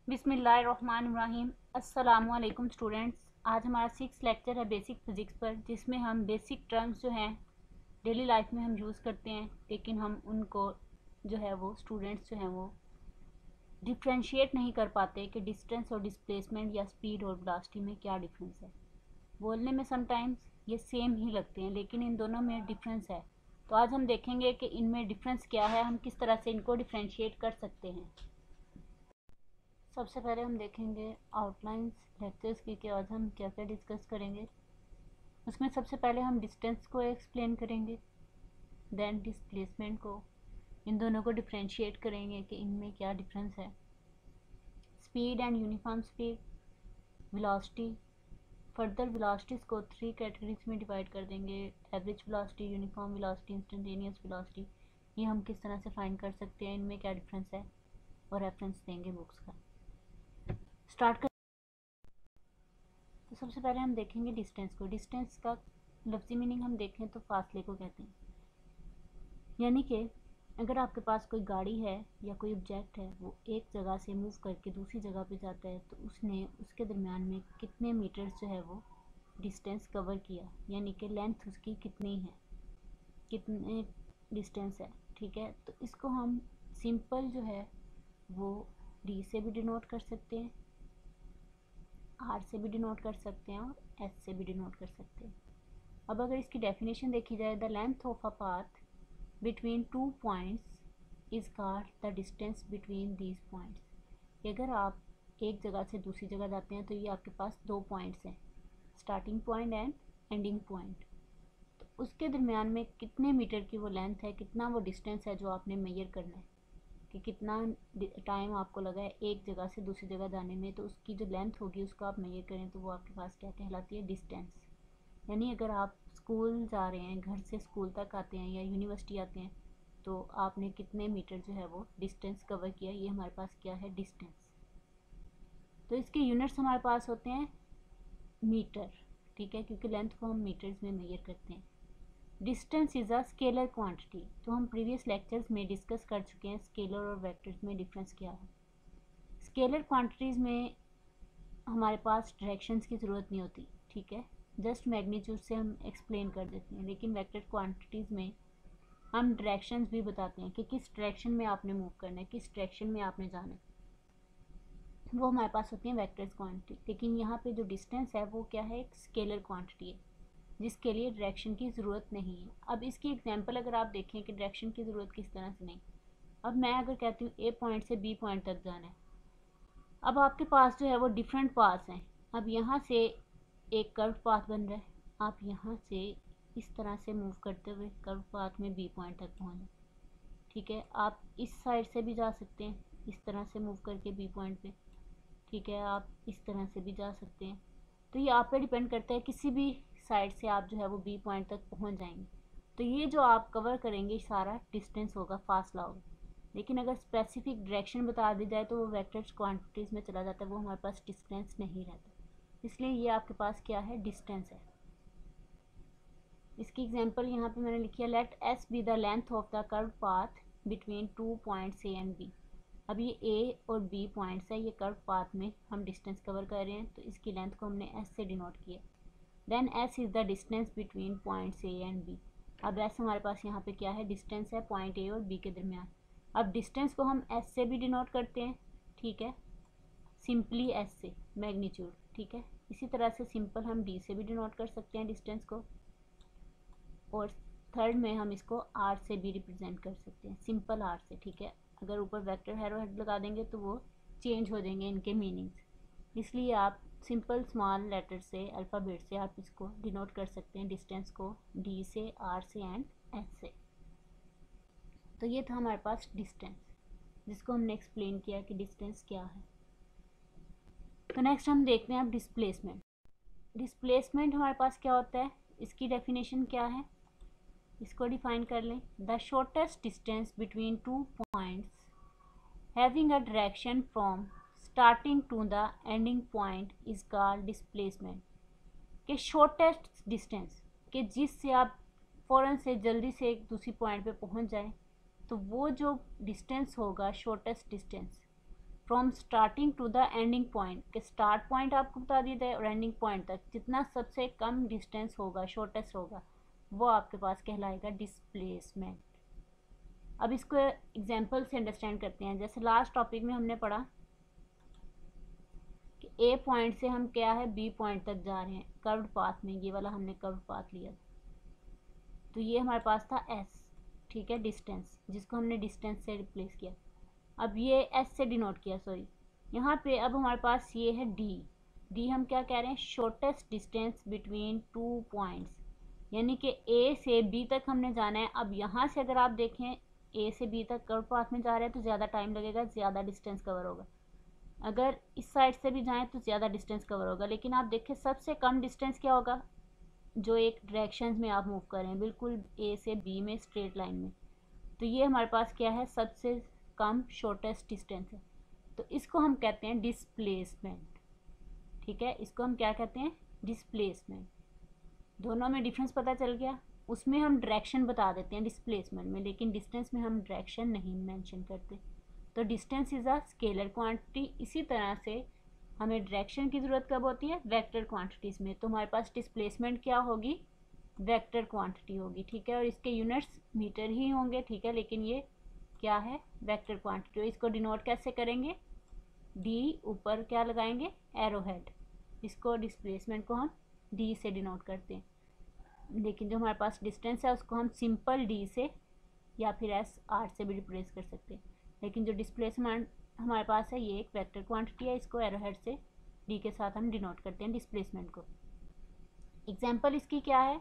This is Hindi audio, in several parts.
बिस्मिल्लाहिर्रहमानिर्रहीम। अस्सलामुअलैकुम स्टूडेंट्स। आज हमारा 6 लेक्चर है बेसिक फ़िज़िक्स पर, जिसमें हम बेसिक टर्म्स जो हैं डेली लाइफ में हम यूज़ करते हैं, लेकिन हम उनको जो है वो स्टूडेंट्स जो हैं वो डिफ्रेंशिएट नहीं कर पाते कि डिस्टेंस और डिस्प्लेसमेंट या स्पीड और वेलोसिटी में क्या डिफरेंस है। बोलने में समटाइम्स ये सेम ही लगते हैं, लेकिन इन दोनों में डिफरेंस है। तो आज हम देखेंगे कि इनमें डिफरेंस क्या है, हम किस तरह से इनको डिफ्रेंशिएट कर सकते हैं। सबसे पहले हम देखेंगे आउटलाइंस लेक्चर्स की कि आज हम क्या क्या डिस्कस करेंगे। उसमें सबसे पहले हम डिस्टेंस को एक्सप्लेन करेंगे, देन डिस्प्लेसमेंट को, इन दोनों को डिफरेंशिएट करेंगे कि इनमें क्या डिफरेंस है। Speed and uniform speed, velocity, further velocities को 3 कैटेगरीज में डिवाइड कर देंगे, average velocity, uniform velocity, instantaneous velocity. ये हम किस तरह से फाइंड कर सकते हैं, इनमें क्या डिफरेंस है, और रेफरेंस देंगे बुक्स का। स्टार्ट कर। तो सबसे पहले हम देखेंगे डिस्टेंस को। डिस्टेंस का लफ्ज़ी मीनिंग हम देखें तो फासले को कहते हैं, यानी कि अगर आपके पास कोई गाड़ी है या कोई ऑब्जेक्ट है, वो एक जगह से मूव करके दूसरी जगह पे जाता है, तो उसने उसके दरमियान में कितने मीटर्स जो है वो डिस्टेंस कवर किया, यानी कि लेंथ उसकी कितनी है, कितने डिस्टेंस है। ठीक है, तो इसको हम सिंपल जो है वो डी से भी डिनोट कर सकते हैं, आर से भी डिनोट कर सकते हैं, और एस से भी डिनोट कर सकते हैं। अब अगर इसकी डेफिनेशन देखी जाए, the length of a path between 2 points is called the distance between these points. अगर आप एक जगह से दूसरी जगह जाते हैं तो ये आपके पास 2 पॉइंट्स हैं, starting point and ending point. तो उसके दरमियान में कितने मीटर की वो लेंथ है, कितना वो डिस्टेंस है जो आपने मेजर करना है, कि कितना टाइम आपको लगा है एक जगह से दूसरी जगह जाने में, तो उसकी जो लेंथ होगी उसको आप मेजर करें तो वो आपके पास क्या कहलाती है, डिस्टेंस। यानी अगर आप स्कूल जा रहे हैं, घर से स्कूल तक आते हैं या यूनिवर्सिटी आते हैं, तो आपने कितने मीटर जो है वो डिस्टेंस कवर किया, ये हमारे पास क्या है, डिस्टेंस। तो इसके यूनिट्स हमारे पास होते हैं मीटर। ठीक है, क्योंकि लेंथ को हम मीटर्स में मेजर करते हैं। Distance is a scalar quantity. तो हम प्रीवियस लेक्चर्स में डिस्कस कर चुके हैं स्केलर और वेक्टर्स में डिफरेंस क्या है। स्केलर क्वांटिटीज़ में हमारे पास डायरेक्शंस की ज़रूरत नहीं होती, ठीक है, जस्ट मैग्नीट्यूड से हम एक्सप्लेन कर देते हैं। लेकिन वेक्टर क्वांटिटीज़ में हम डायरेक्शंस भी बताते हैं कि किस डायरेक्शन में आपने मूव करना है, किस डायरेक्शन में आपने जाना है, वो हमारे पास होती है वेक्टर्स क्वांटिटी। लेकिन यहाँ पे जो डिस्टेंस है वो क्या है, एक स्केलर क्वांटिटी है, जिसके लिए डायरेक्शन की ज़रूरत नहीं है। अब इसकी एग्जांपल अगर आप देखें कि डायरेक्शन की ज़रूरत किस तरह से नहीं। अब मैं अगर कहती हूँ ए पॉइंट से बी पॉइंट तक जाना है, अब आपके पास जो है वो डिफरेंट पाथ्स हैं। अब यहाँ से एक कर्व पाथ बन रहा है, आप यहाँ से इस तरह से मूव करते हुए कर्व पाथ में बी पॉइंट तक पहुँचे। ठीक है, आप इस साइड से भी जा सकते हैं, इस तरह से मूव करके बी पॉइंट पे। ठीक है, आप इस तरह से भी जा सकते हैं। तो ये आप पे डिपेंड करता है, किसी भी साइड से आप जो है वो बी पॉइंट तक पहुँच जाएंगे। तो ये जो आप कवर करेंगे सारा डिस्टेंस होगा, फासला होगा। लेकिन अगर स्पेसिफिक डायरेक्शन बता दी जाए तो वो वेक्टर्स क्वांटिटीज़ में चला जाता है, वो हमारे पास डिस्टेंस नहीं रहता। इसलिए ये आपके पास क्या है, डिस्टेंस है। इसकी एग्जांपल यहाँ पे मैंने लिखी है, let S be the length of the curve path between 2 points A and B. अब ये ए और बी पॉइंट्स है, ये कर्व पाथ में हम डिस्टेंस कवर कर रहे हैं, तो इसकी लेंथ को हमने एस से डिनोट किया। Then S is the distance between points A and B. अब एस हमारे पास यहाँ पे क्या है, डिस्टेंस है पॉइंट ए और बी के दरमियान। अब डिस्टेंस को हम एस से भी डिनोट करते हैं, ठीक है, सिंपली एस से, मैग्नीट्यूड। ठीक है, इसी तरह से सिंपल हम डी से भी डिनोट कर सकते हैं डिस्टेंस को, और थर्ड में हम इसको आर से भी रिप्रेजेंट कर सकते हैं, सिंपल आर से। ठीक है, अगर ऊपर वेक्टर हैरो हेड लगा देंगे तो वो चेंज हो जाएंगे इनके मीनिंग्स, इसलिए आप सिंपल स्मॉल लेटर से, अल्फ़ाबेट से आप इसको डिनोट कर सकते हैं, डिस्टेंस को डी से, आर से एंड एस से। तो ये था हमारे पास डिस्टेंस, जिसको हमने एक्सप्लेन किया कि डिस्टेंस क्या है। तो नेक्स्ट हम देखते हैं अब डिस्प्लेसमेंट। डिस्प्लेसमेंट हमारे पास क्या होता है, इसकी डेफिनेशन क्या है, इसको डिफाइन कर लें। The shortest distance between 2 points having a direction from starting to the ending point is called displacement. के शॉर्टेस्ट डिस्टेंस, के जिससे आप फ़ौरन से जल्दी से एक दूसरी पॉइंट पे पहुंच जाएं, तो वो जो डिस्टेंस होगा shortest distance, from starting to the ending point, के स्टार्ट पॉइंट आपको बता दिया जाए और एंडिंग पॉइंट तक जितना सबसे कम डिस्टेंस होगा, शॉर्टेस्ट होगा, वो आपके पास कहलाएगा डिस्प्लेसमेंट। अब इसको एग्जाम्पल से अंडरस्टैंड करते हैं। जैसे लास्ट टॉपिक में हमने पढ़ा कि ए पॉइंट से हम क्या है बी पॉइंट तक जा रहे हैं कर्व्ड पाथ में, ये वाला हमने कर्व्ड पाथ लिया, तो ये हमारे पास था एस, ठीक है, डिस्टेंस, जिसको हमने डिस्टेंस से रिप्लेस किया। अब ये एस से डिनोट किया, सॉरी, यहाँ पे अब हमारे पास ये है डी। डी हम क्या कह रहे हैं, shortest distance between two points, यानी कि ए से बी तक हमने जाना है। अब यहाँ से अगर आप देखें ए से बी तक कर्व पाथ में जा रहे हैं तो ज़्यादा टाइम लगेगा, ज़्यादा डिस्टेंस कवर होगा। अगर इस साइड से भी जाएं तो ज़्यादा डिस्टेंस कवर होगा, लेकिन आप देखें सबसे कम डिस्टेंस क्या होगा, जो एक डायरेक्शन में आप मूव करें, बिल्कुल ए से बी में स्ट्रेट लाइन में, तो ये हमारे पास क्या है, सबसे कम शॉर्टेस्ट डिस्टेंस है। तो इसको हम कहते हैं डिस्प्लेसमेंट, ठीक है, इसको हम क्या कहते हैं, डिस्प्लेसमेंट। दोनों में डिफरेंस पता चल गया। उसमें हम डायरेक्शन बता देते हैं डिस्प्लेसमेंट में, लेकिन डिस्टेंस में हम डायरेक्शन नहीं मेंशन करते। तो distance is a scalar quantity. इसी तरह से हमें डायरेक्शन की ज़रूरत कब होती है, वेक्टर क्वांटिटीज़ में। तो हमारे पास डिस्प्लेसमेंट क्या होगी, वेक्टर क्वांटिटी होगी, ठीक है, और इसके यूनिट्स मीटर ही होंगे, ठीक है, लेकिन ये क्या है, वेक्टर क्वांटिटी। और इसको डिनोट कैसे करेंगे, डी ऊपर क्या लगाएंगे, एरो हेड, इसको डिस्प्लेसमेंट को हम डी से डिनोट करते हैं। लेकिन जो हमारे पास डिस्टेंस है उसको हम सिंपल डी से या फिर एस आर से भी रिप्लेस कर सकते हैं। लेकिन जो डिस्प्लेसमेंट हमारे पास है ये एक वेक्टर क्वांटिटी है, इसको एरो हेड से डी के साथ हम डिनोट करते हैं डिस्प्लेसमेंट को। एग्जांपल इसकी क्या है,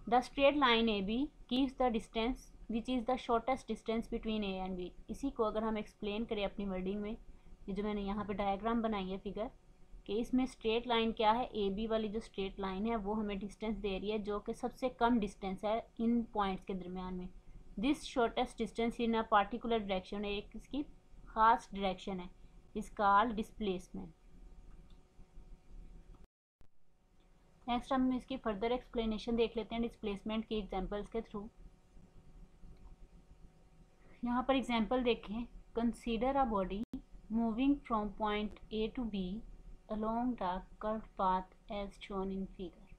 the straight line A B gives the distance which is the shortest distance between A and B. इसी को अगर हम एक्सप्लेन करें अपनी वर्डिंग में, ये जो मैंने यहाँ पे डायग्राम बनाई है फिगर, कि इसमें स्ट्रेट लाइन क्या है, ए बी वाली जो स्ट्रेट लाइन है वो हमें डिस्टेंस दे रही है जो कि सबसे कम डिस्टेंस है इन पॉइंट्स के दरमियान में। This shortest distance in a particular direction, एक इसकी खास डायरेक्शन है, इज कॉल्ड डिस्प्लेसमेंट। नेक्स्ट हम इसकी फर्दर एक्सप्लेनेशन देख लेते हैं डिस्प्लेसमेंट की एग्जांपल्स के थ्रू। यहाँ पर एग्जांपल देखें, consider a body moving from point A to B along the curved path as shown in figure,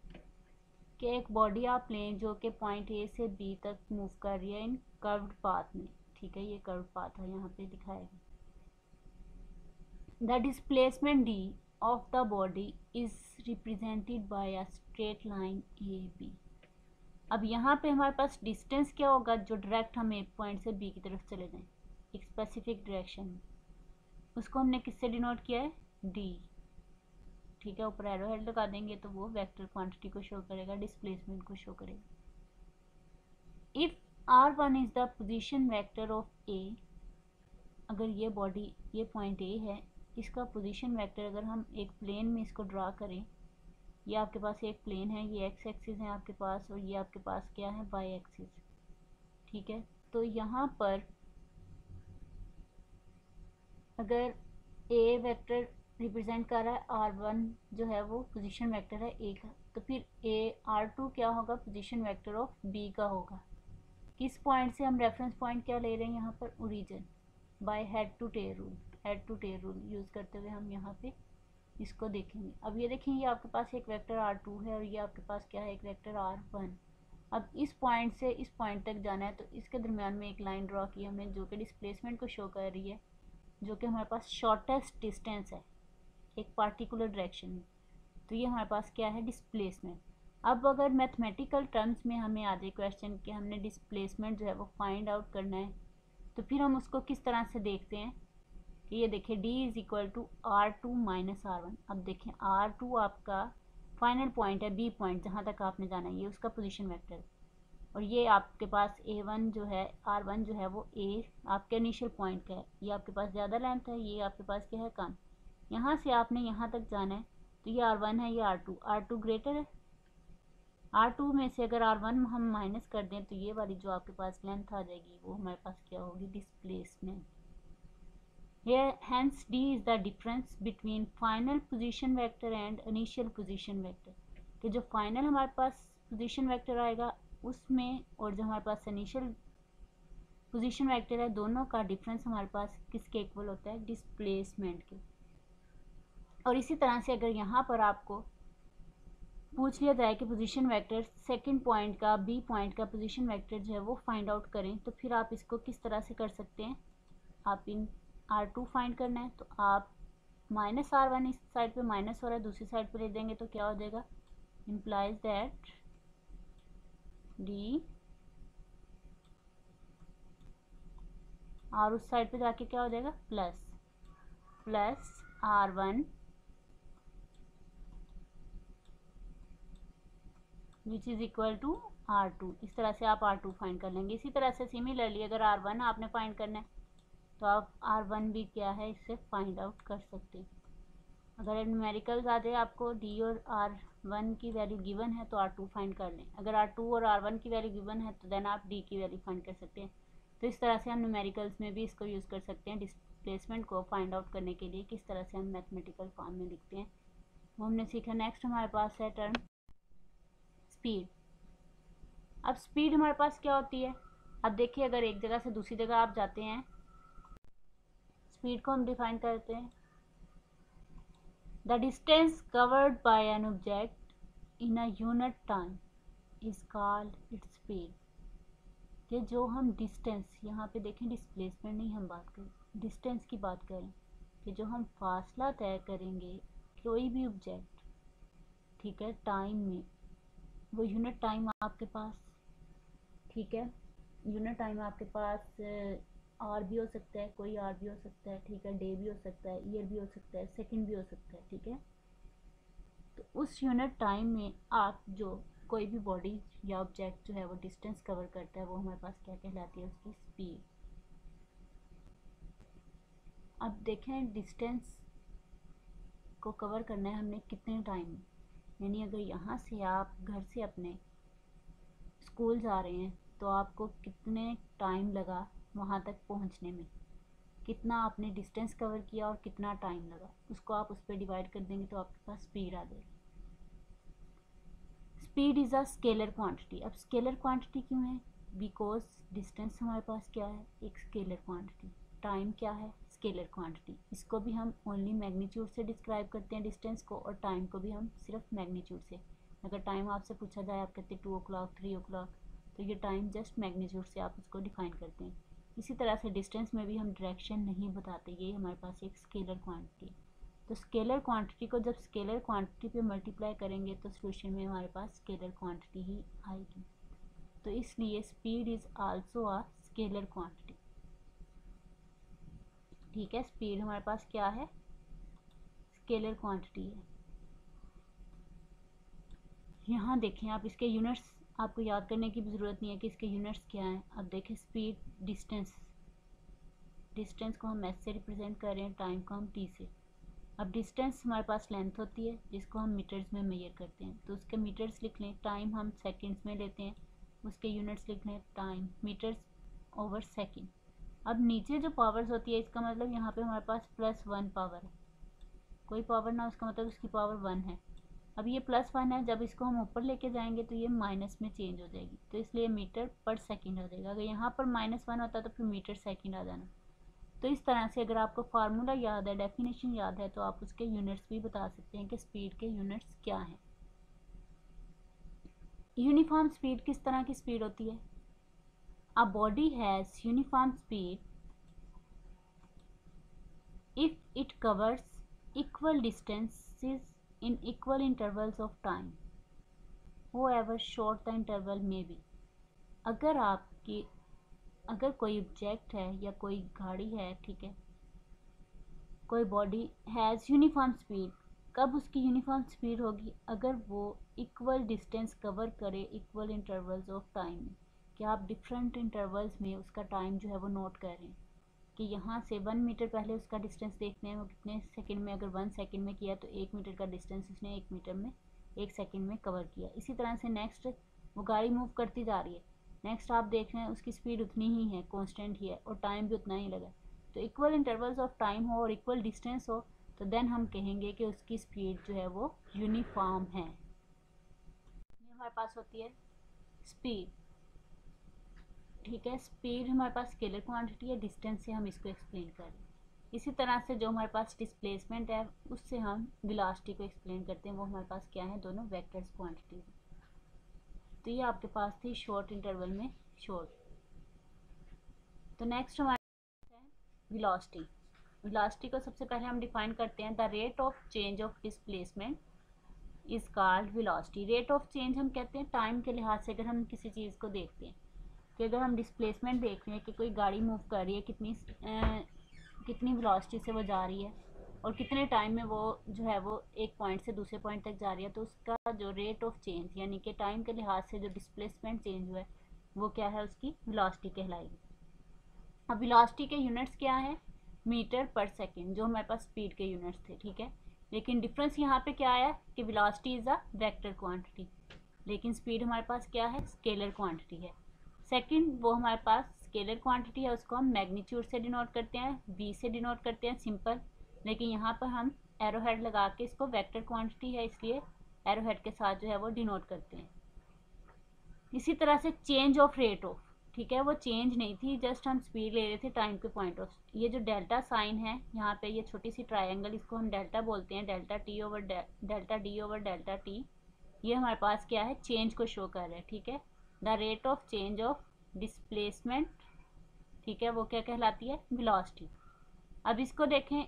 कि एक बॉडी आप लें जो कि पॉइंट ए से बी तक मूव कर रही है इन कर्व्ड पाथ में, ठीक है, ये कर्व्ड पाथ है यहाँ पे दिखाएगा। The displacement D of the body is represented by a straight line A B. अब यहाँ पे हमारे पास डिस्टेंस क्या होगा, जो डायरेक्ट हम एक पॉइंट से बी की तरफ चले जाएं एक स्पेसिफिक डायरेक्शन में, उसको हमने किससे डिनोट किया है, डी, ठीक है, ऊपर एरो हेड लगा देंगे तो वो वेक्टर क्वांटिटी को शो करेगा, डिस्प्लेसमेंट को शो करेगा। If r1 is the position vector of a, अगर ये बॉडी, ये पॉइंट ए है, इसका पोजीशन वेक्टर अगर हम एक प्लेन में इसको ड्रा करें, ये आपके पास एक प्लेन है, ये एक्स एक्सिस है आपके पास और ये आपके पास क्या है, वाई एक्सिस, ठीक है। तो यहाँ पर अगर ए वेक्टर रिप्रेजेंट कर रहा है, r1 जो है वो पोजीशन वेक्टर है ए का, तो फिर r2 क्या होगा, पोजीशन वेक्टर ऑफ बी का होगा। किस पॉइंट से हम रेफरेंस पॉइंट क्या ले रहे हैं यहाँ पर, origin, by head to tail rule, head to tail rule use करते हुए हम यहाँ पे इसको देखेंगे। अब ये देखें, ये आपके पास एक वेक्टर r2 है और ये आपके पास क्या है, एक वेक्टर r1। अब इस पॉइंट से इस पॉइंट तक जाना है तो इसके दरमियान में एक लाइन ड्रॉ की हमने जो कि डिस्प्लेसमेंट को शो कर रही है, जो कि हमारे पास शॉर्टेस्ट डिस्टेंस है एक पार्टिकुलर डायरेक्शन में, तो ये हमारे पास क्या है, डिस्प्लेसमेंट। अब अगर मैथमेटिकल टर्म्स में हमें आ जाए क्वेश्चन कि हमने डिस्प्लेसमेंट जो है वो फाइंड आउट करना है, तो फिर हम उसको किस तरह से देखते हैं कि ये देखिए d is equal to r2 minus r1। अब देखें r2 आपका फाइनल पॉइंट है, बी पॉइंट जहाँ तक आपने जाना है, ये उसका पोजीशन वेक्टर है, और ये आपके पास a1 जो है, r1 जो है वो a आपके इनिशियल पॉइंट का है, ये आपके पास ज़्यादा लेंथ है, ये आपके पास क्या है, कम। यहाँ से आपने यहाँ तक जाना है तो ये r1 है, ये r2 ग्रेटर है। r2 में से अगर r1 हम माइनस कर दें तो ये वाली जो आपके पास लेंथ आ जाएगी वो हमारे पास क्या होगी, displacement. Here hence d is the difference between final position vector and initial position vector, कि जो फाइनल हमारे पास पोजीशन वेक्टर आएगा उसमें और जो हमारे पास इनिशियल पोजीशन वेक्टर है, दोनों का डिफरेंस हमारे पास किसके इक्वल होता है, डिस्प्लेसमेंट के। और इसी तरह से अगर यहाँ पर आपको पूछ लिया जाए कि पोजीशन वेक्टर सेकंड पॉइंट का बी पॉइंट का पोजीशन वेक्टर जो है वो फाइंड आउट करें, तो फिर आप इसको किस तरह से कर सकते हैं, आप इन R2 फाइंड करना है तो आप -R1 इस साइड पे माइनस हो रहा है, दूसरी साइड पे ले देंगे तो क्या हो जाएगा, implies that D और उस साइड पे जाके क्या हो जाएगा, plus R1 which is equal to R2। इस तरह से आप R2 फाइंड कर लेंगे। इसी तरह से सिमिलरली अगर R1 आपने फाइंड करना है तो आप R1 भी क्या है इससे फाइंड आउट कर सकते हैं। अगर न्यूमेरिकल्स आ जाए आपको D और R1 की वैल्यू गिवन है तो R2 फाइंड कर लें, अगर R2 और R1 की वैल्यू गिवन है तो देन आप D की वैल्यू फाइंड कर सकते हैं। तो इस तरह से हम न्यूमेरिकल्स में भी इसको यूज़ कर सकते हैं डिस्प्लेसमेंट को फाइंड आउट करने के लिए, किस तरह से हम मैथमेटिकल फॉर्म में लिखते हैं वो हमने सीखा। नेक्स्ट हमारे पास है टर्म स्पीड। अब स्पीड हमारे पास क्या होती है, अब देखिए अगर एक जगह से दूसरी जगह आप जाते हैं, स्पीड को हम डिफाइन करते हैं, the distance covered by an object in a unit time is called its speed. कि जो हम डिस्टेंस, यहाँ पे देखें डिस्प्लेसमेंट नहीं हम बात करें, डिस्टेंस की बात करें, कि जो हम फासला तय करेंगे कोई भी ऑब्जेक्ट, ठीक है, टाइम में, वो यूनिट टाइम आपके पास, ठीक है, यूनिट टाइम आपके पास आर भी हो सकता है, कोई आर भी हो सकता है, ठीक है, डे भी हो सकता है, ईयर भी हो सकता है, सेकंड भी हो सकता है, ठीक है। तो उस यूनिट टाइम में आप जो कोई भी बॉडी या ऑब्जेक्ट जो है वो डिस्टेंस कवर करता है वो हमारे पास क्या कहलाती है, उसकी स्पीड। अब देखें डिस्टेंस को कवर करना है हमने कितने टाइम में, यानी अगर यहाँ से आप घर से अपने स्कूल जा रहे हैं तो आपको कितने टाइम लगा वहाँ तक पहुँचने में, कितना आपने डिस्टेंस कवर किया और कितना टाइम लगा, उसको आप उस पर डिवाइड कर देंगे तो आपके पास स्पीड आ जाएगी। Speed is a scalar quantity. अब स्केलर क्वांटिटी क्यों है, बिकॉज डिस्टेंस हमारे पास क्या है, एक स्केलर क्वांटिटी, टाइम क्या है, स्केलर क्वांटिटी। इसको भी हम ओनली मैग्नीट्यूड से डिस्क्राइब करते हैं डिस्टेंस को, और टाइम को भी हम सिर्फ मैग्नीट्यूड से। अगर टाइम आपसे पूछा जाए, आप कहते हैं 2 o'clock 3 o'clock, तो ये टाइम जस्ट मैग्नीट्यूड से आप उसको डिफाइन करते हैं। इसी तरह से डिस्टेंस में भी हम डायरेक्शन नहीं बताते, ये हमारे पास एक स्केलर क्वांटिटी। तो स्केलर क्वांटिटी को जब स्केलर क्वांटिटी पे मल्टीप्लाई करेंगे तो सॉल्यूशन में हमारे पास स्केलर क्वांटिटी ही आएगी। तो इसलिए speed is also a scalar quantity, ठीक है। स्पीड हमारे पास क्या है, स्केलर क्वांटिटी है। यहाँ देखें आप, इसके यूनिट्स आपको याद करने की भी ज़रूरत नहीं है कि इसके यूनिट्स क्या हैं। अब देखें स्पीड, डिस्टेंस को हम एस से रिप्रेजेंट कर रहे हैं, टाइम को हम टी से। अब डिस्टेंस हमारे पास लेंथ होती है जिसको हम मीटर्स में मेजर करते हैं, तो उसके मीटर्स लिख लें, टाइम हम सेकंड्स में लेते हैं, उसके यूनिट्स लिख लें, टाइम मीटर्स ओवर सेकंड। अब नीचे जो पावर्स होती है इसका मतलब यहाँ पे हमारे पास +1 पावर है, कोई पावर ना, उसका मतलब उसकी पावर 1 है। अब ये +1 है, जब इसको हम ऊपर लेके जाएंगे तो ये माइनस में चेंज हो जाएगी, तो इसलिए मीटर पर सेकेंड हो जाएगा। अगर यहाँ पर -1 होता तो फिर मीटर सेकेंड आ जाना। तो इस तरह से अगर आपको फार्मूला याद है, डेफिनेशन याद है, तो आप उसके यूनिट्स भी बता सकते हैं कि स्पीड के यूनिट्स क्या हैं। यूनिफॉर्म स्पीड किस तरह की स्पीड होती है, a body has uniform speed if it covers equal distances in equal intervals of time however short the interval may be. अगर कोई ऑब्जेक्ट है या कोई गाड़ी है, ठीक है, कोई बॉडी हैज़ यूनिफॉर्म स्पीड, कब उसकी यूनिफॉर्म स्पीड होगी, अगर वो इक्वल डिस्टेंस कवर करे इक्वल इंटरवल्स ऑफ टाइम में, कि आप डिफरेंट इंटरवल्स में उसका टाइम जो है वो नोट कर रहे हैं, कि यहाँ से 1 मीटर पहले उसका डिस्टेंस देखते हैं वो कितने सेकंड में, अगर 1 सेकंड में किया तो 1 मीटर का डिस्टेंस उसने 1 मीटर में 1 सेकंड में कवर किया। इसी तरह से नेक्स्ट वो गाड़ी मूव करती जा रही है, नेक्स्ट आप देख रहे हैं उसकी स्पीड उतनी ही है, कॉन्स्टेंट ही है, और टाइम भी उतना ही लगा। तो इक्वल इंटरवल्स ऑफ टाइम हो और इक्वल डिस्टेंस हो तो देन हम कहेंगे कि उसकी स्पीड जो है वो यूनिफॉर्म है। ये हमारे पास होती है स्पीड। ठीक है, स्पीड हमारे पास स्केलर क्वांटिटी है, डिस्टेंस से हम इसको एक्सप्लेन कर रहे हैं। इसी तरह से जो हमारे पास डिस्प्लेसमेंट है उससे हम वेलोसिटी को एक्सप्लेन करते हैं, वो हमारे पास क्या है, दोनों वेक्टर्स क्वांटिटीज। तो ये आपके पास थी शॉर्ट इंटरवल में शॉर्ट। तो नेक्स्ट हमारे पास है वेलोसिटी। वेलोसिटी को सबसे पहले हम डिफाइन करते हैं, the rate of change of displacement is called velocity. Rate of change हम कहते हैं टाइम के लिहाज से, अगर हम किसी चीज़ को देखते हैं कि अगर हम डिस्प्लेसमेंट देख रहे हैं कि कोई गाड़ी मूव कर रही है, कितनी वेलोसिटी से वो जा रही है और कितने टाइम में वो जो है वो एक पॉइंट से दूसरे पॉइंट तक जा रही है, तो उसका जो रेट ऑफ चेंज यानी कि टाइम के लिहाज से जो डिस्प्लेसमेंट चेंज हुआ है वो क्या है, उसकी वेलोसिटी कहलाएगी। अब वेलोसिटी के यूनिट्स क्या है, मीटर पर सेकेंड, जो हमारे पास स्पीड के यूनिट्स थे, ठीक है। लेकिन डिफरेंस यहाँ पे क्या आया कि velocity is a vector quantity, लेकिन स्पीड हमारे पास क्या है, स्केलर क्वांटिटी है। सेकंड, वो हमारे पास स्केलर क्वांटिटी है, उसको हम मैग्नीट्यूड से डिनोट करते हैं, v से डिनोट करते हैं, सिंपल। लेकिन यहाँ पर हम एरो हेड लगा के इसको वेक्टर क्वांटिटी है इसलिए एरो हेड के साथ जो है वो डिनोट करते हैं। इसी तरह से चेंज ऑफ रेट ऑफ, ठीक है, वो चेंज नहीं थी, जस्ट हम स्पीड ले रहे थे टाइम के पॉइंट ऑफ। ये जो डेल्टा साइन है यहाँ पे, ये छोटी सी ट्राइंगल, इसको हम डेल्टा बोलते हैं, delta T over delta D over delta T, ये हमारे पास क्या है, चेंज को शो कर रहा है, ठीक है। The rate of change of displacement, ठीक है, वो क्या कहलाती है, वेलोसिटी। अब इसको देखें,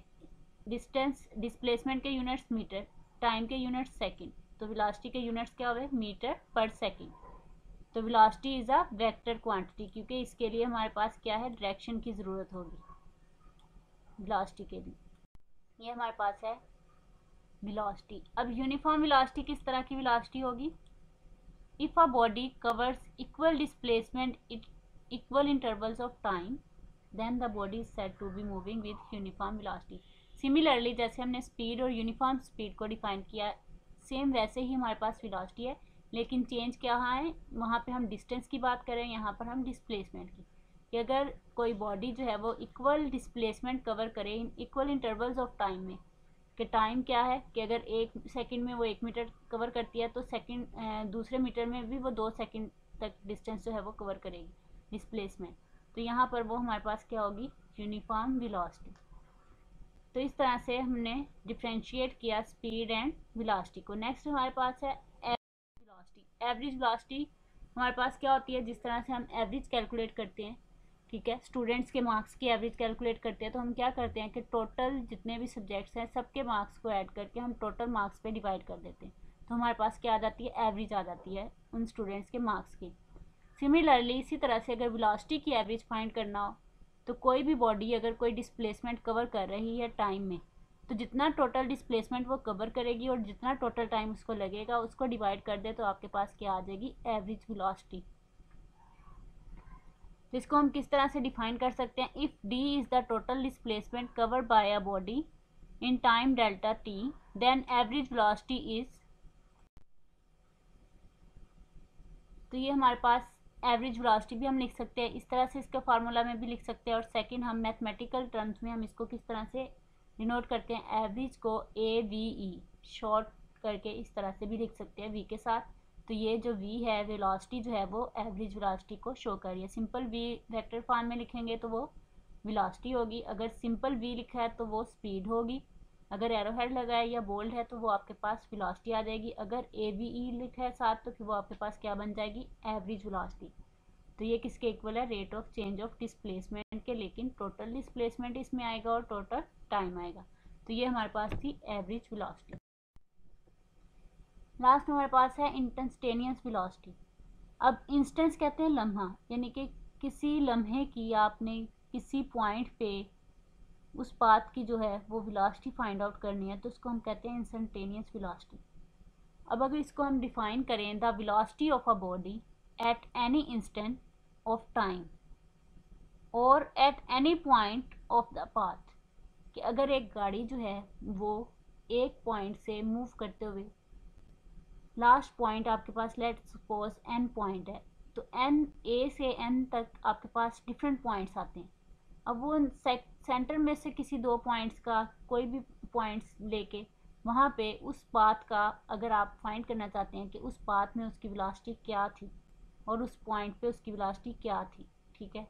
डिस्टेंस डिस्प्लेसमेंट के यूनिट्स मीटर, टाइम के यूनिट्स सेकंड, तो वेलोसिटी के यूनिट्स क्या हुए, मीटर पर सेकंड। तो velocity is a vector quantity, क्योंकि इसके लिए हमारे पास क्या है, डायरेक्शन की ज़रूरत होगी वेलोसिटी के लिए। ये हमारे पास है वेलोसिटी। अब यूनिफॉर्म वेलोसिटी किस तरह की वेलोसिटी होगी, if a body covers equal displacement equal intervals of time then the body is said to be moving with uniform velocity. Similarly जैसे हमने स्पीड और यूनिफॉर्म स्पीड को डिफाइन किया, सेम वैसे ही हमारे पास वेलोसिटी है, लेकिन चेंज क्या है, वहाँ पे हम डिस्टेंस की बात करें, यहाँ पर हम डिस्प्लेसमेंट की, कि अगर कोई बॉडी जो है वो इक्वल डिस्प्लेसमेंट कवर करे इन इक्वल इंटरवल्स ऑफ टाइम में, कि टाइम क्या है कि अगर 1 सेकंड में वो 1 मीटर कवर करती है तो सेकंड दूसरे मीटर में भी वो 2 सेकंड तक डिस्टेंस जो है वो कवर करेगी डिस्प्लेसमेंट। तो यहाँ पर वो हमारे पास क्या होगी, यूनिफॉर्म वेलोसिटी। तो इस तरह से हमने डिफ्रेंशिएट किया स्पीड एंड वेलोसिटी को। नेक्स्ट हमारे पास है एवरेज वेलोसिटी। एवरेज वेलोसिटी हमारे पास क्या होती है, जिस तरह से हम एवरेज कैलकुलेट करते हैं, ठीक है, स्टूडेंट्स के मार्क्स की एवरेज कैलकुलेट करते हैं, तो हम क्या करते हैं कि टोटल जितने भी सब्जेक्ट्स हैं सबके मार्क्स को ऐड करके हम टोटल मार्क्स पे डिवाइड कर देते हैं, तो हमारे पास क्या आ जाती है, एवरेज आ जाती है उन स्टूडेंट्स के मार्क्स की। सिमिलरली इसी तरह से अगर वेलोसिटी की एवरेज फाइंड करना हो, तो कोई भी बॉडी अगर कोई डिस्प्लेसमेंट कवर कर रही है टाइम में, तो जितना टोटल डिस्प्लेसमेंट वो कवर करेगी और जितना टोटल टाइम उसको लगेगा उसको डिवाइड कर दे, तो आपके पास क्या आ जाएगी, एवरेज वेलोसिटी। तो इसको हम किस तरह से डिफाइन कर सकते हैं, if D is the total displacement covered by a body in time delta T then average velocity is, तो ये हमारे पास एवरेज वेलोसिटी भी हम लिख सकते हैं इस तरह से, इसके फार्मूला में भी लिख सकते हैं। और सेकंड, हम मैथमेटिकल टर्म्स में हम इसको किस तरह से डिनोट करते हैं, एवरेज को ए वी ई शॉर्ट करके इस तरह से भी लिख सकते हैं वी के साथ। तो ये जो v है, वेलोसिटी जो है वो एवरेज वेलोसिटी को शो कर रही है। सिंपल v वेक्टर फॉर्म में लिखेंगे तो वो वेलोसिटी होगी, अगर सिंपल v लिखा है तो वो स्पीड होगी, अगर एरो हेड लगा है या बोल्ड है तो वो आपके पास वेलोसिटी आ जाएगी, अगर ए वी ई लिखा है साथ तो फिर वो आपके पास क्या बन जाएगी, एवरेज वेलोसिटी। तो ये किसके इक्वल है, rate of change of displacement के, लेकिन टोटल डिस्प्लेसमेंट इसमें आएगा और टोटल टाइम आएगा। तो ये हमारे पास थी एवरेज वेलोसिटी। लास्ट हमारे पास है इंस्टेंटेनियस वेलोसिटी। अब इंस्टेंस कहते हैं लम्हा, यानी कि किसी लम्हे की आपने किसी पॉइंट पे उस पाथ की जो है वो वेलोसिटी फाइंड आउट करनी है, तो उसको हम कहते हैं इंस्टेंटेनियस वेलोसिटी। अब अगर इसको हम डिफाइन करें, the velocity of a body at any instant of time और at any point of the path, कि अगर एक गाड़ी जो है वो एक पॉइंट से मूव करते हुए लास्ट पॉइंट आपके पास लेट्स सपोज एन पॉइंट है, तो एन ए से एन तक आपके पास डिफरेंट पॉइंट्स आते हैं। अब वो सेंटर में से किसी 2 पॉइंट्स का कोई भी पॉइंट्स लेके वहाँ पे उस पाथ का अगर आप फाइंड करना चाहते हैं कि उस पाथ में उसकी वेलोसिटी क्या थी और उस पॉइंट पे उसकी वेलोसिटी क्या थी, ठीक है।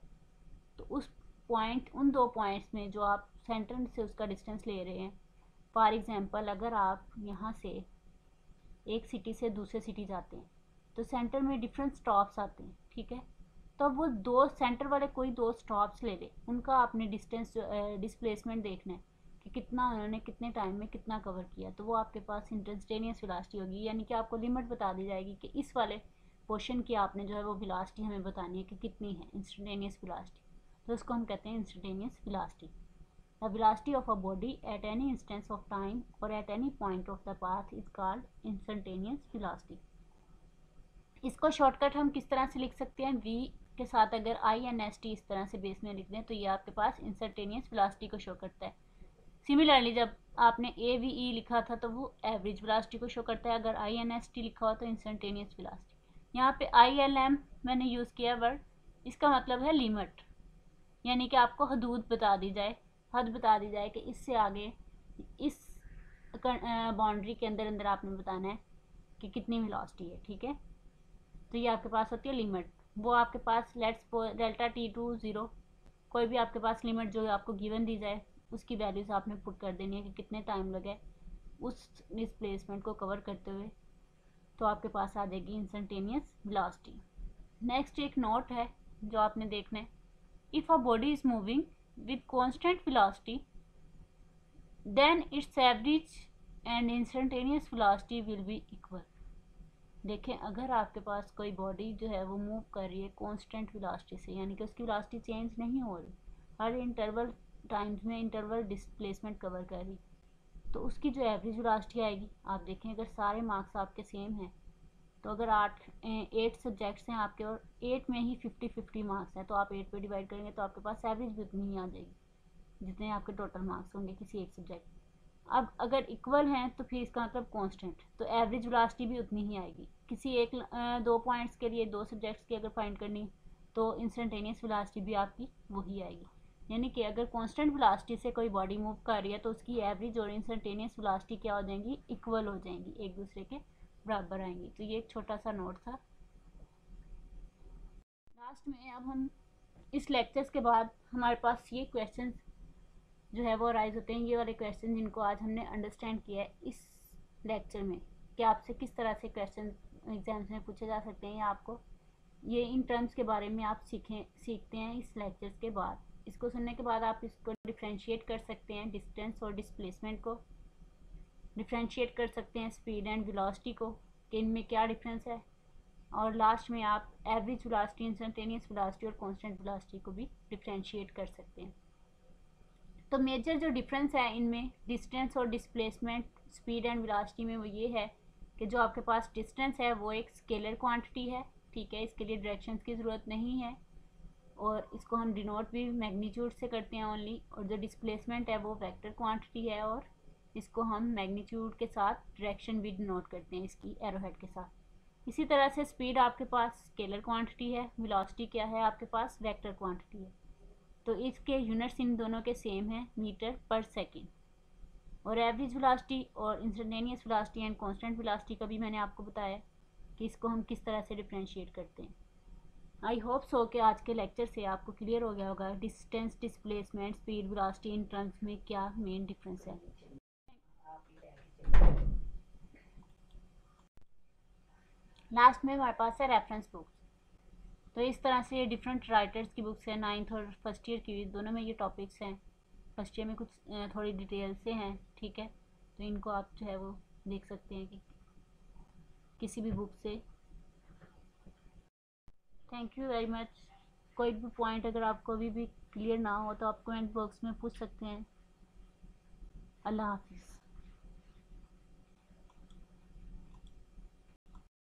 तो उस पॉइंट, उन दो पॉइंट्स में जो आप सेंटर से उसका डिस्टेंस ले रहे हैं, फॉर एग्जांपल अगर आप यहाँ से एक सिटी से दूसरे सिटी जाते हैं तो सेंटर में डिफरेंट स्टॉप्स आते हैं, ठीक है। तो वो दो सेंटर वाले कोई दो स्टॉप्स ले ले, उनका आपने डिस्टेंस डिस्प्लेसमेंट देखना है कि कितना उन्होंने कितने टाइम में कितना कवर किया। तो वो आपके पास इंस्टेंटेनियस वेलोसिटी होगी, यानी कि आपको लिमिट बता दी जाएगी कि इस वाले पोर्शन की आपने जो है वो वेलोसिटी हमें बतानी है कि कितनी है इंस्टेंटेनियस वेलोसिटी। तो उसको हम कहते हैं instantaneous velocity. The velocity of a body at any instance of time or at any point of the path is called instantaneous velocity. इसको शॉर्टकट हम किस तरह से लिख सकते हैं, v के साथ अगर INST इस तरह से बेस में लिख दें तो ये आपके पास इंस्टेंटेनियस वेलोसिटी को शो करता है। सिमिलरली जब आपने AVE लिखा था तो वो एवरेज वेलोसिटी को शो करता है, अगर INST लिखा हो तो इंस्टेंटेनियस वेलोसिटी। यहाँ पे ILM मैंने यूज़ किया वर्ड, इसका मतलब है लिमिट, यानी कि आपको हदूद बता दी जाए, हद बता दी जाए कि इससे आगे इस बाउंड्री के अंदर अंदर आपने बताना है कि कितनी वेलोसिटी है, ठीक है। तो ये आपके पास होती है लिमिट। वो आपके पास लेट्स डेल्टा टी टू 0, कोई भी आपके पास लिमिट जो आपको गिवन दी जाए उसकी वैल्यूज आपने पुट कर देनी है कि कितने टाइम लगे उस डिस्प्लेसमेंट को कवर करते हुए, तो आपके पास आ जाएगी इंस्टेंटेनियस वेलोसिटी। नेक्स्ट एक नोट है जो आपने देखना है, if a body is moving with constant velocity then its average and instantaneous velocity will be equal। देखें, अगर आपके पास कोई बॉडी जो है वो मूव कर रही है कांस्टेंट वेलोसिटी से, यानी कि उसकी वेलोसिटी चेंज नहीं हो रही, हर इंटरवल टाइम्स में इंटरवल डिस्प्लेसमेंट कवर कर रही, तो उसकी जो एवरेज वेलोसिटी आएगी, आप देखें अगर सारे मार्क्स आपके सेम हैं तो अगर 8 सब्जेक्ट्स हैं आपके और 8 में ही 50-50 मार्क्स हैं तो आप 8 पे डिवाइड करेंगे तो आपके पास एवरेज भी उतनी ही आ जाएगी जितने आपके टोटल मार्क्स होंगे किसी एक सब्जेक्ट। अब अगर इक्वल हैं तो फिर इसका मतलब कांस्टेंट, तो एवरेज वेलोसिटी भी उतनी ही आएगी। किसी एक दो पॉइंट्स के लिए दो सब्जेक्ट्स की अगर फाइंड करनी तो इंस्टेंटेनियस वेलोसिटी भी आपकी वही आएगी, यानी कि अगर कांस्टेंट वेलोसिटी से कोई बॉडी मूव कर रही है तो उसकी एवरेज और इंस्टेंटेनियस वेलोसिटी क्या हो जाएंगी, इक्वल हो जाएंगी, एक दूसरे के बराबर आएंगी। तो ये एक छोटा सा नोट था। लास्ट में अब हम इस लेक्चर्स के बाद हमारे पास ये क्वेश्चंस जो है वो राइज होते हैं, ये वाले क्वेश्चन जिनको आज हमने अंडरस्टैंड किया है इस लेक्चर में कि आपसे किस तरह से क्वेश्चन एग्जाम्स में पूछे जा सकते हैं, या आपको ये इन टर्म्स के बारे में आप सीखते हैं इस लेक्चर्स के बाद। इसको सुनने के बाद आप इसको डिफ्रेंशिएट कर सकते हैं, डिस्टेंस और डिस्प्लेसमेंट को डिफ्रेंशिएट कर सकते हैं, स्पीड एंड वेलोसिटी को कि इनमें क्या डिफरेंस है, और लास्ट में आप एवरेज वेलोसिटी, इंस्टेंटेनियस वेलोसिटी और कांस्टेंट वेलोसिटी को भी डिफ्रेंशिएट कर सकते हैं। तो मेजर जो डिफरेंस है इनमें डिस्टेंस और डिस्प्लेसमेंट, स्पीड एंड वेलोसिटी में, वो ये है कि जो आपके पास डिस्टेंस है वो एक स्केलर क्वांटिटी है, ठीक है, इसके लिए डायरेक्शंस की ज़रूरत नहीं है और इसको हम डिनोट भी मैग्नीट्यूड से करते हैं ओनली। और जो डिस्प्लेसमेंट है वो वेक्टर क्वांटिटी है और इसको हम मैग्नीट्यूड के साथ डायरेक्शन भी डिनोट करते हैं इसकी एरोहेड के साथ। इसी तरह से स्पीड आपके पास स्केलर क्वांटिटी है, वेलोसिटी क्या है आपके पास, वेक्टर क्वांटिटी है। तो इसके यूनिट्स इन दोनों के सेम हैं, मीटर पर सेकेंड। और एवरेज वेलोसिटी और instantaneous velocity and constant velocity का भी मैंने आपको बताया कि इसको हम किस तरह से डिफरेंशिएट करते हैं। आई होप सो कि आज के लेक्चर से आपको क्लियर हो गया होगा distance, displacement, speed, velocity in terms में क्या मेन डिफरेंस है। लास्ट में हमारे पास है रेफरेंस बुक्स। तो इस तरह से डिफरेंट राइटर्स की बुक्स हैं, 9th और फर्स्ट ईयर की, दोनों में ये टॉपिक्स हैं। फर्स्ट ईयर में कुछ थोड़ी डिटेल से हैं, ठीक है, तो इनको आप जो है वो देख सकते हैं कि किसी भी बुक से। Thank you very much. कोई भी पॉइंट अगर आपको अभी भी क्लियर ना हो तो आप कमेंट बॉक्स में पूछ सकते हैं। अल्लाह हाफिज़।